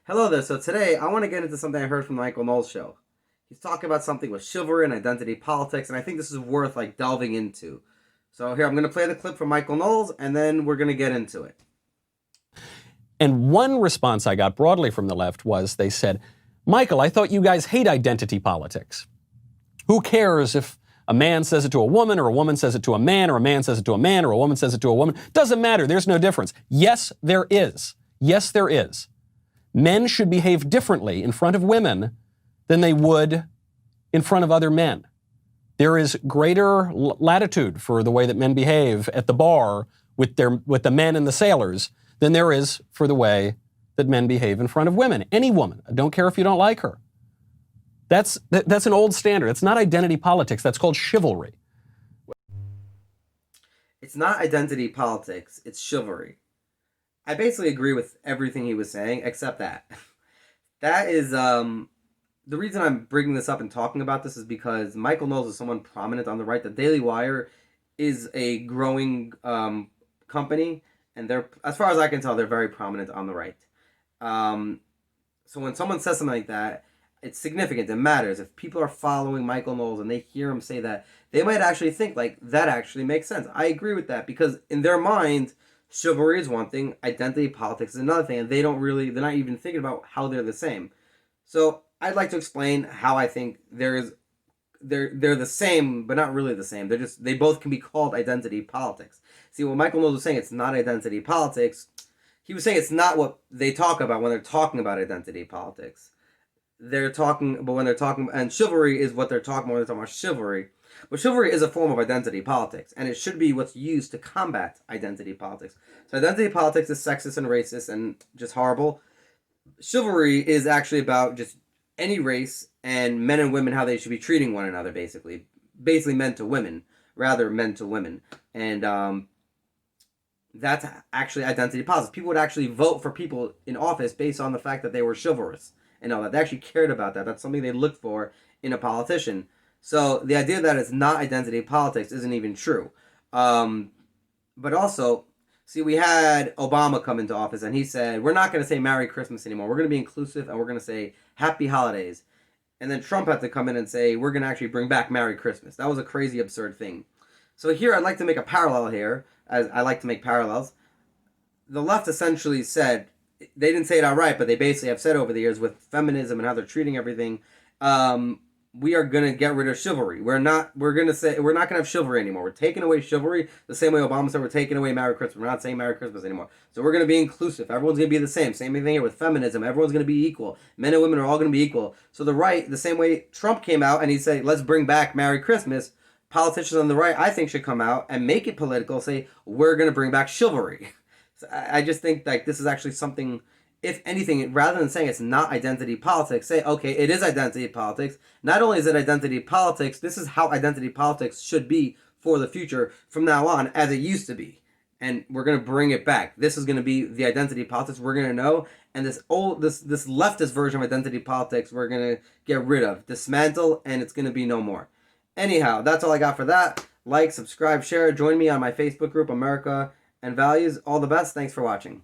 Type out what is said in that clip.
Hello there. So today I want to get into something I heard from the Michael Knowles show. He's talking about something with chivalry and identity politics, and I think this is worth delving into. So here I'm going to play the clip from Michael Knowles, and then we're going to get into it. And one response I got broadly from the left was they said, Michael, I thought you guys hate identity politics. Who cares if a man says it to a woman or a woman says it to a man or a man says it to a man or a woman says it to a woman? Doesn't matter. There's no difference. Yes, there is. Yes, there is. Men should behave differently in front of women than they would in front of other men. There is greater latitude for the way that men behave at the bar with the men and the sailors than there is for the way that men behave in front of women. Any woman. I don't care if you don't like her. That's an old standard. It's not identity politics. That's called chivalry. It's not identity politics. It's chivalry. I basically agree with everything he was saying, except that. That is, the reason I'm bringing this up and talking about this is because Michael Knowles is someone prominent on the right. The Daily Wire is a growing company, and they're, as far as I can tell, they're very prominent on the right. So when someone says something like that, it's significant. It matters. If people are following Michael Knowles and they hear him say that, they might actually think, like, that actually makes sense. I agree with that because in their mind, chivalry is one thing, identity politics is another thing, and they're not even thinking about how they're the same. So I'd like to explain how I think they're the same, but not really the same. They both can be called identity politics. See, what Michael Knowles was saying, it's not identity politics. He was saying it's not what they talk about when they're talking about identity politics. And chivalry is what they're talking about when they're talking about chivalry. But chivalry is a form of identity politics, and it should be what's used to combat identity politics. So identity politics is sexist and racist and just horrible. Chivalry is actually about just any race and men and women, how they should be treating one another, basically. Basically men to women, rather men to women. And that's actually identity politics. People would actually vote for people in office based on the fact that they were chivalrous and all that. They actually cared about that. That's something they looked for in a politician. So the idea that it's not identity politics isn't even true. But also, see, we had Obama come into office and he said, we're not going to say Merry Christmas anymore. We're going to be inclusive and we're going to say Happy Holidays. And then Trump had to come in and say, we're going to actually bring back Merry Christmas. That was a crazy, absurd thing. So here I'd like to make a parallel here, as I like to make parallels. The left essentially said, they didn't say it outright, but they basically have said over the years with feminism and how they're treating everything, we are going to get rid of chivalry. We're not going to have chivalry anymore. We're taking away chivalry the same way Obama said we're taking away Merry Christmas. We're not saying Merry Christmas anymore. So we're going to be inclusive. Everyone's going to be the same. Same thing here with feminism. Everyone's going to be equal. Men and women are all going to be equal. So the right, the same way Trump came out and he said, let's bring back Merry Christmas, politicians on the right, I think, should come out and make it political, say, we're going to bring back chivalry. So I just think like this is actually something, if anything, rather than saying it's not identity politics, say, okay, it is identity politics. Not only is it identity politics, this is how identity politics should be for the future from now on, as it used to be. And we're going to bring it back. This is going to be the identity politics we're going to know. And this leftist version of identity politics we're going to get rid of, dismantle, and it's going to be no more. Anyhow, that's all I got for that. Like, subscribe, share. Join me on my Facebook group, America and Values. All the best. Thanks for watching.